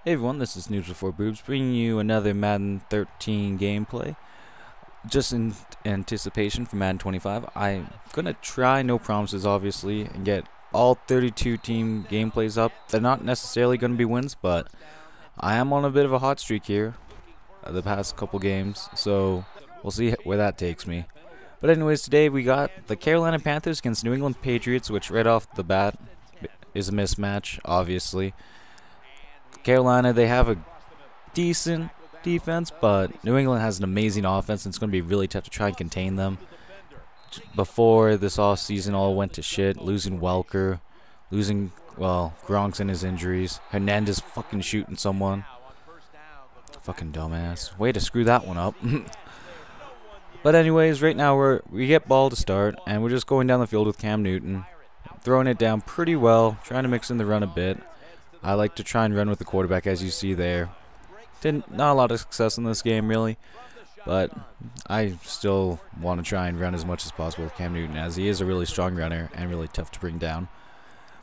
Hey everyone, this is News Before Boobs, bringing you another Madden 13 gameplay. Just in anticipation for Madden 25, I'm gonna try, no promises obviously, and get all 32 team gameplays up. They're not necessarily gonna be wins, but I am on a bit of a hot streak here the past couple games, so we'll see where that takes me. But anyways, today we got the Carolina Panthers against New England Patriots, which right off the bat is a mismatch, obviously. Carolina, they have a decent defense, but New England has an amazing offense, and it's going to be really tough to try and contain them. Before this offseason all went to shit, losing Welker, losing, well, Gronk's in his injuries, Hernandez fucking shooting someone. Fucking dumbass. Way to screw that one up. But anyways, right now we get ball to start, and we're just going down the field with Cam Newton, throwing it down pretty well, trying to mix in the run a bit. I like to try and run with the quarterback, as you see there. Not a lot of success in this game, really, but I still want to try and run as much as possible with Cam Newton, as he is a really strong runner and really tough to bring down.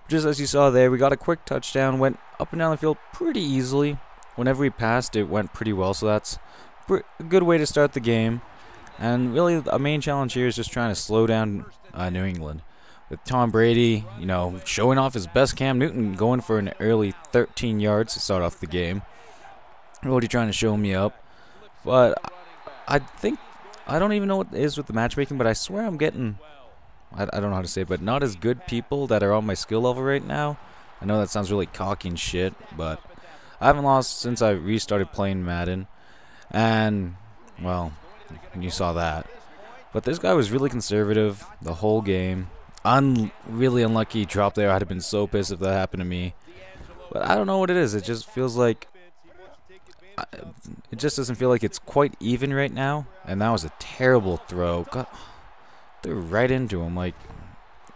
Just as you saw there, we got a quick touchdown, went up and down the field pretty easily. Whenever we passed, it went pretty well, so that's a good way to start the game. And really, a main challenge here is just trying to slow down New England. With Tom Brady, you know, showing off his best, Cam Newton going for an early 13 yards to start off the game. Really trying to show me up. But I think, I don't even know what it is with the matchmaking, but I swear I'm getting, I don't know how to say it, but not as good people that are on my skill level right now. I know that sounds really cocky and shit, but I haven't lost since I restarted playing Madden. And, well, you saw that. But this guy was really conservative the whole game. Really unlucky drop there. I'd have been so pissed if that happened to me. But I don't know what it is. It just feels like it just doesn't feel like it's quite even right now. And that was a terrible throw. God, threw right into him. Like,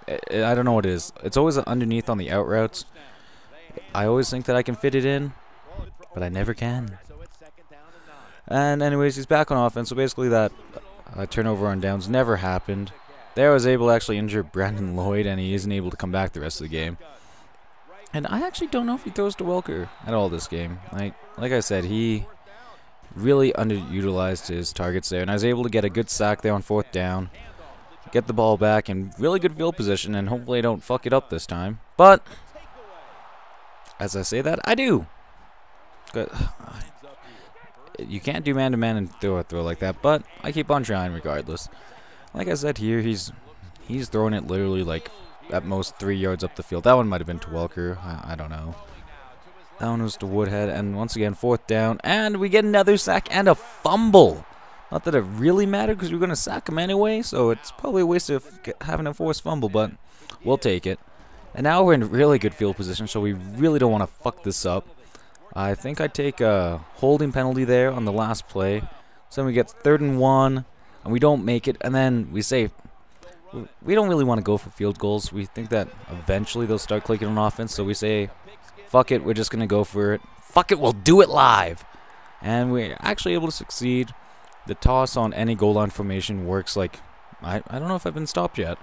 I don't know what it is. It's always underneath on the out routes. I always think that I can fit it in, but I never can. And anyways, he's back on offense. So basically that turnover on downs never happened. There I was able to actually injure Brandon Lloyd, and he isn't able to come back the rest of the game. And I actually don't know if he throws to Welker at all this game. Like I said, he really underutilized his targets there, and I was able to get a good sack there on 4th down, get the ball back in really good field position, and hopefully I don't fuck it up this time. But as I say that, I do. Good. You can't do man-to-man and throw a throw like that, but I keep on trying regardless. Like I said here, he's throwing it literally like at most 3 yards up the field. That one might have been to Welker. I don't know. That one was to Woodhead, and once again 4th down, and we get another sack and a fumble. Not that it really mattered because we're going to sack him anyway, so it's probably a waste of having a forced fumble, but we'll take it. And now we're in really good field position, so we really don't want to fuck this up. I think I take a holding penalty there on the last play. So then we get 3rd and 1. And we don't make it, and then we say we don't really want to go for field goals. We think that eventually they'll start clicking on offense, so we say, fuck it, we're just going to go for it. Fuck it, we'll do it live. And we're actually able to succeed. The toss on any goal line formation works like, I don't know if I've been stopped yet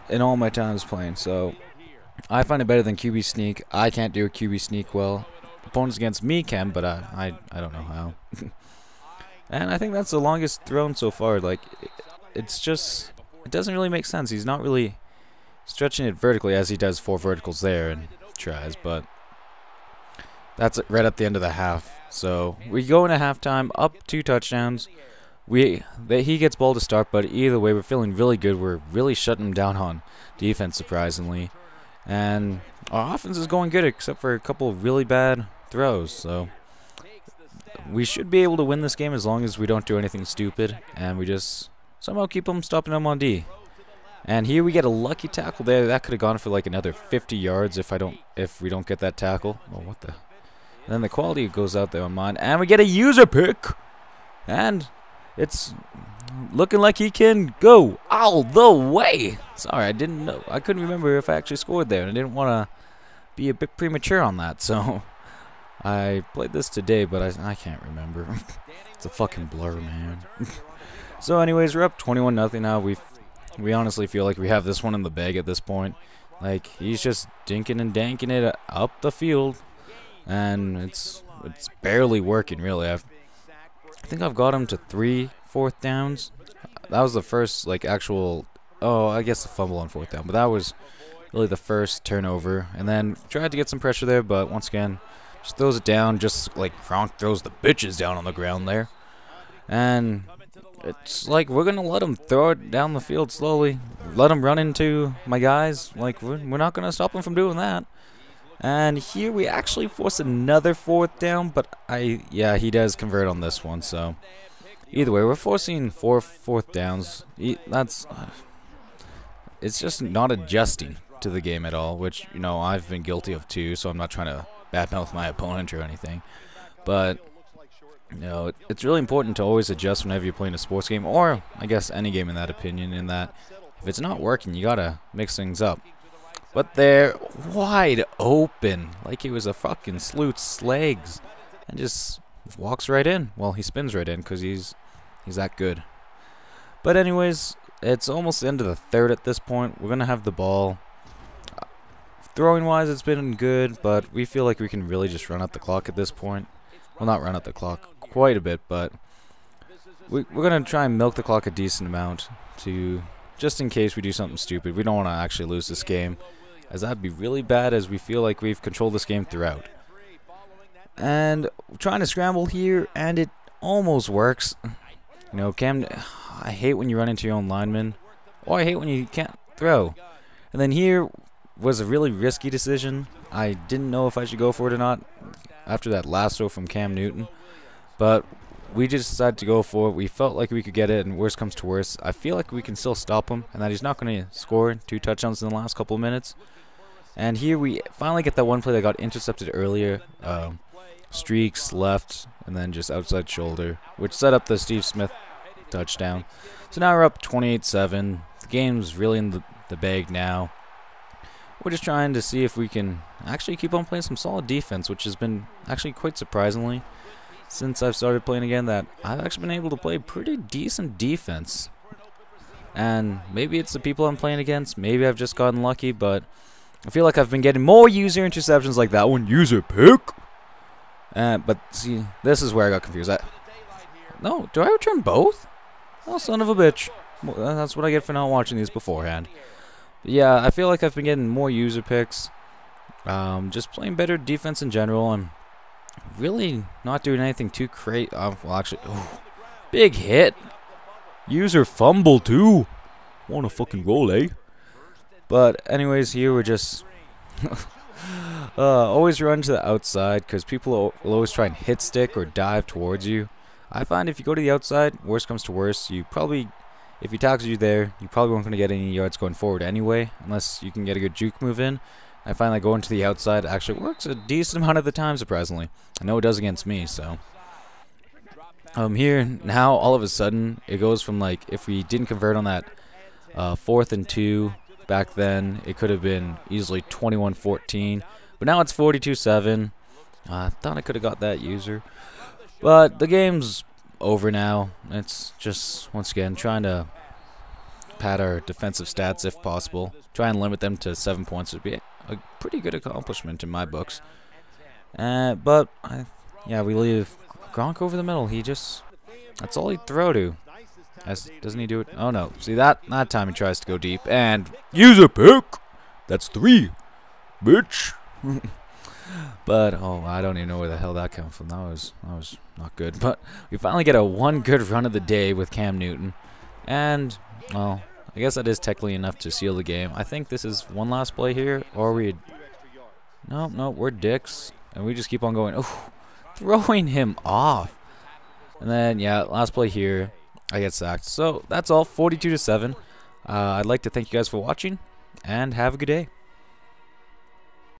in all my times playing, so I find it better than QB sneak. I can't do a QB sneak well. Opponents against me can, but I don't know how. And I think that's the longest thrown so far. Like, it's just, it doesn't really make sense. He's not really stretching it vertically as he does 4 verticals there and tries, but that's right at the end of the half. So we go into halftime, up 2 touchdowns. He gets ball to start, but either way, we're feeling really good. We're really shutting him down on defense, surprisingly. And our offense is going good, except for a couple of really bad throws, so we should be able to win this game as long as we don't do anything stupid and we just somehow keep them stopping them on D. And here we get a lucky tackle there. That could have gone for like another 50 yards if we don't get that tackle. Oh, what the? And then the quality goes out there on mine, and we get a user pick, and it's looking like he can go all the way. Sorry, I didn't know. I couldn't remember if I actually scored there, and I didn't want to be a bit premature on that, so I played this today, but I can't remember. It's a fucking blur, man. So anyways, we're up 21-0 now. We honestly feel like we have this one in the bag at this point. Like, he's just dinking and danking it up the field. And it's it's barely working, really. I think I've got him to 3 fourth downs. That was the first, like, actual... Oh, I guess the fumble on 4th down. But that was really the first turnover. And then tried to get some pressure there, but once again, just throws it down, just like Gronk throws the bitches down on the ground there. And it's like we're going to let him throw it down the field slowly. Let him run into my guys. Like, we're not going to stop him from doing that. And here we actually force another 4th down, but yeah, he does convert on this one. So either way, we're forcing 4th downs. It's just not adjusting to the game at all, which, you know, I've been guilty of too, so I'm not trying to badmouth my opponent or anything. But, you know, it's really important to always adjust whenever you're playing a sports game, or I guess any game in that opinion, in that if it's not working, you gotta mix things up. But they're wide open, like he was a fucking Sloot's legs, and just walks right in. Well, he spins right in because he's that good. But anyways, it's almost the end of the 3rd at this point. We're going to have the ball. Throwing-wise, it's been good, but we feel like we can really just run out the clock at this point. Well, not run out the clock quite a bit, but we're going to try and milk the clock a decent amount to, just in case we do something stupid. We don't want to actually lose this game, as that'd be really bad, as we feel like we've controlled this game throughout. And we're trying to scramble here, and it almost works. You know, Cam, I hate when you run into your own lineman, or I hate when you can't throw. And then here was a really risky decision. I didn't know if I should go for it or not after that last throw from Cam Newton, but we just decided to go for it. We felt like we could get it, and worst comes to worst, I feel like we can still stop him, and that he's not going to score 2 touchdowns in the last couple of minutes. And here we finally get that one play that got intercepted earlier. Streaks left, and then just outside shoulder, which set up the Steve Smith touchdown. So now we're up 28-7. The game's really in the bag now. We're just trying to see if we can actually keep on playing some solid defense, which has been actually quite surprisingly, since I've started playing again, that I've actually been able to play pretty decent defense. And maybe it's the people I'm playing against, maybe I've just gotten lucky, but I feel like I've been getting more user interceptions like that one. User pick! But see, this is where I got confused. No, do I return both? Oh, son of a bitch. Well, that's what I get for not watching these beforehand. But yeah, I feel like I've been getting more user picks. Just playing better defense in general. I'm really not doing anything too crazy. Well, actually, big hit. User fumble too. Wanna fucking roll, eh? But anyways, here we're just... always run to the outside, because people will always try and hit stick or dive towards you. I find if you go to the outside, worst comes to worst, you probably, if he tackles you there, you probably won't going to get any yards going forward anyway, unless you can get a good juke move in. I find that going to the outside actually works a decent amount of the time, surprisingly. I know it does against me, so. Here, now, all of a sudden, it goes from, like, if we didn't convert on that 4th and 2, back then, it could have been easily 21-14. But now it's 42-7. I thought I could have got that user. But the game's over now. It's just, once again, trying to pad our defensive stats if possible. Try and limit them to 7 points would be a pretty good accomplishment in my books. But, yeah, we leave Gronk over the middle. That's all he'd throw to. Doesn't he do it? Oh, no. See, that time he tries to go deep. And use a pick. That's 3. Bitch. But I don't even know where the hell that came from. That was not good. But we finally get a one good run of the day with Cam Newton, and well, I guess that is technically enough to seal the game. I think this is one last play here, or no, we're dicks, and we just keep on going. Oh, throwing him off, and then yeah, last play here, I get sacked. So that's all, 42-7. I'd like to thank you guys for watching, and have a good day.